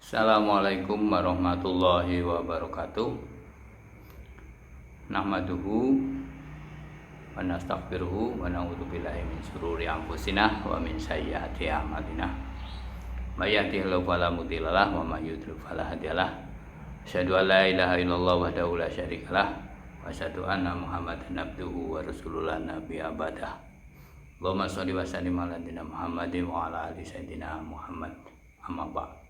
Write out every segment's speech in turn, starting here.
Assalamualaikum warahmatullahi wabarakatuh. Nahmaduhu wa nastaghfiruhu wa na'udzu billahi min syururi anfusina wa min sayyiati a'malina. May yahdihillahu fala mudhillalah wa may yudhlil fala hadiyalah. Asyhadu an la ilaha illallah wahdahu la syarikalah wa asyhadu anna Muhammadan abduhu wa rasulullah nabiyya ba'dah. Allahumma shalli wa sallim ala Muhammadin wa ala ali sayyidina Muhammad. Amma ba'd.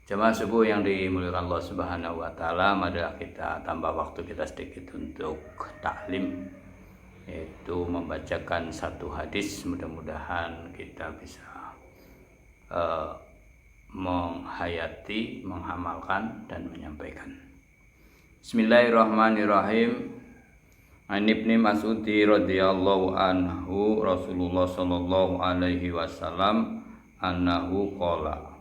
Jemaah subuh yang dimuliakan Allah Subhanahu wa taala, marilah kita tambah waktu kita sedikit untuk taklim, yaitu membacakan satu hadis. Mudah-mudahan kita bisa menghayati, mengamalkan dan menyampaikan. Bismillahirrahmanirrahim. An Ibnu Mas'ud radhiyallahu anhu Rasulullah sallallahu alaihi wasallam annahu qala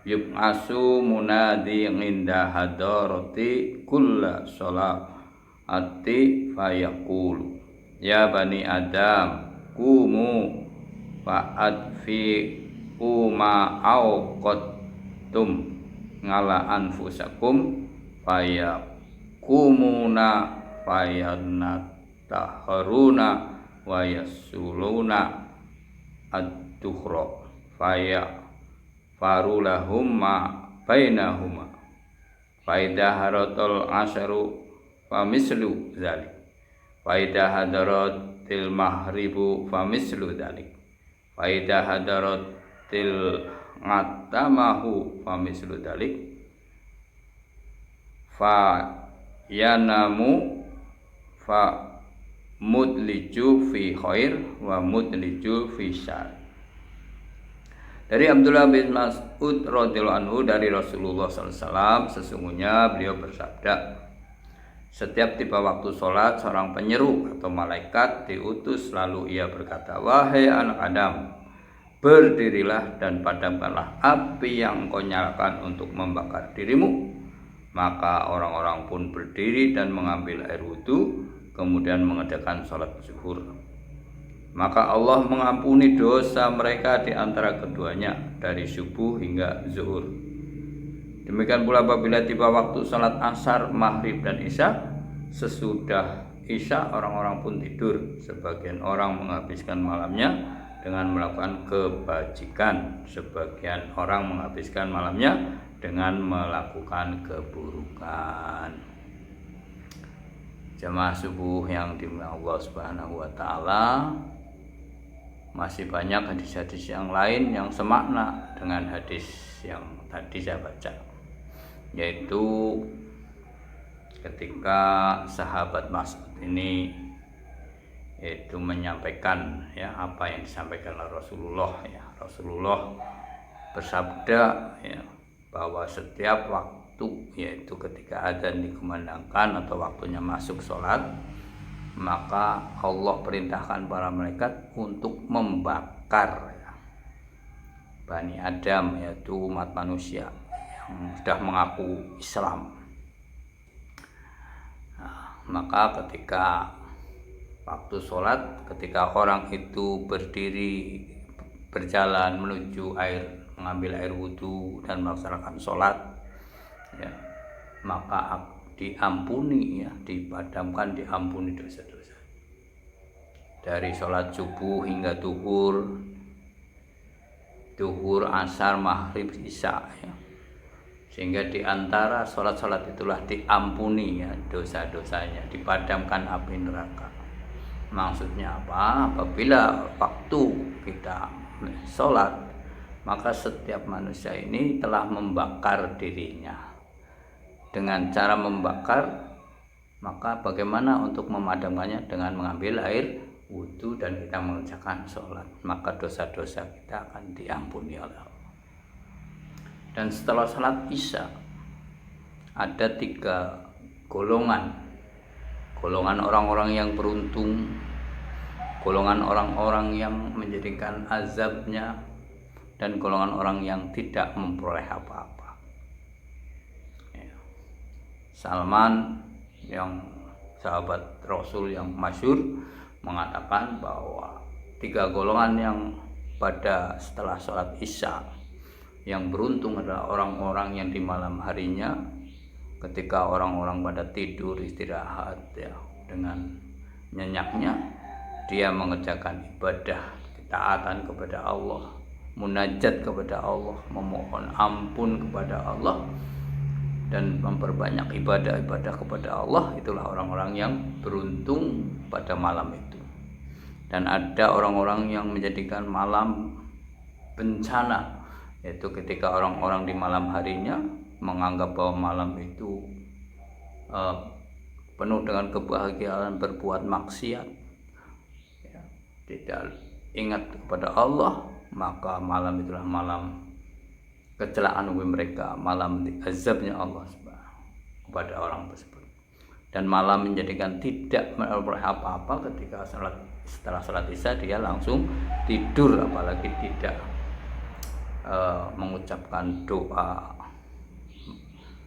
yub'asu munadi inda hadarati kulla sholati fayaqulu ya bani adam kumu fa'ad fi uma awqattum ngala anfusakum fayakumuna fayanataharuna wa yasuluna ad-dukhra farulahum ma bainahuma faida haratul asharu famislu dzalik faida hadaratil mahribu famislu dzalik faida hadaratil ngatamahu famislu dzalik fa yanamu fa mudliju fi khair wa mudliju fi syar. Dari Abdullah bin Mas'ud radhiyallahu anhu dari Rasulullah SAW, sesungguhnya beliau bersabda, setiap tiba waktu sholat, seorang penyeru atau malaikat diutus, lalu ia berkata, wahai anak Adam, berdirilah dan padamkanlah api yang kau nyalakan untuk membakar dirimu. Maka orang-orang pun berdiri dan mengambil air wudhu, kemudian mengerjakan sholat zuhur. Maka Allah mengampuni dosa mereka di antara keduanya dari subuh hingga zuhur. Demikian pula apabila tiba waktu salat asar, maghrib dan isya, sesudah isya orang-orang pun tidur. Sebagian orang menghabiskan malamnya dengan melakukan kebajikan, sebagian orang menghabiskan malamnya dengan melakukan keburukan. Jemaah subuh yang dimuliakan Allah Subhanahu wa taala, masih banyak hadis-hadis yang lain yang semakna dengan hadis yang tadi saya baca, yaitu ketika sahabat Mas'ud ini yaitu menyampaikan apa yang disampaikan oleh Rasulullah. Rasulullah bersabda bahwa setiap waktu, yaitu ketika adzan dikumandangkan atau waktunya masuk sholat, maka Allah perintahkan para malaikat untuk membakar Bani Adam, yaitu umat manusia yang sudah mengaku Islam. Maka ketika waktu sholat, ketika orang itu berdiri berjalan menuju air, mengambil air wudhu dan melaksanakan sholat, maka diampuni, dipadamkan, diampuni dosa-dosa dari sholat subuh hingga duhur, asar, maghrib, isya, sehingga di antara sholat-sholat itulah diampuni dosa-dosanya, dipadamkan api neraka. Maksudnya apa? Apabila waktu kita sholat, maka setiap manusia ini telah membakar dirinya. Dengan cara membakar, maka bagaimana untuk memadamkannya? Dengan mengambil air wudhu dan kita mengerjakan sholat, maka dosa-dosa kita akan diampuni oleh Allah. Dan setelah sholat isya, ada 3 golongan. Golongan orang-orang yang beruntung, golongan orang-orang yang menjadikan azabnya, dan golongan orang yang tidak memperoleh apa-apa. Salman, yang sahabat Rasul yang masyhur, mengatakan bahwa 3 golongan yang pada setelah sholat isya Yang beruntung adalah orang-orang yang di malam harinya ketika orang-orang pada tidur istirahat ya, dengan nyenyaknya dia mengerjakan ibadah, ketaatan kepada Allah, munajat kepada Allah, memohon ampun kepada Allah, dan memperbanyak ibadah-ibadah kepada Allah. Itulah orang-orang yang beruntung pada malam itu. Dan ada orang-orang yang menjadikan malam bencana, yaitu ketika orang-orang di malam harinya menganggap bahwa malam itu penuh dengan kebahagiaan, berbuat maksiat ya, tidak ingat kepada Allah, maka malam itulah malam kecelakaan bagi mereka, malam azabnya Allah kepada orang tersebut. Dan malam menjadikan tidak memperoleh apa-apa ketika setelah salat isya dia langsung tidur, apalagi tidak mengucapkan doa,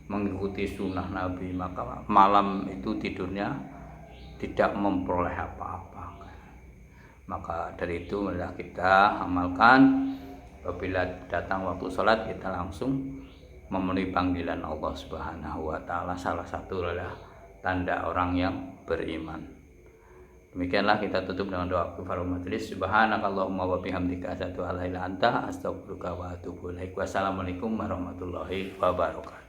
mengikuti sunnah Nabi, maka malam itu tidurnya tidak memperoleh apa-apa. Maka dari itu marilah kita amalkan, apabila datang waktu sholat kita langsung memenuhi panggilan Allah Subhanahu wa taala. Salah satu adalah tanda orang yang beriman. Demikianlah kita tutup dengan doa kifaratul majelis. Subhanakallahumma wa bihamdika asyhadu an la ilaha illa anta astaghfiruka wa atubu ilaik. Wassalamualaikum warahmatullahi wabarakatuh.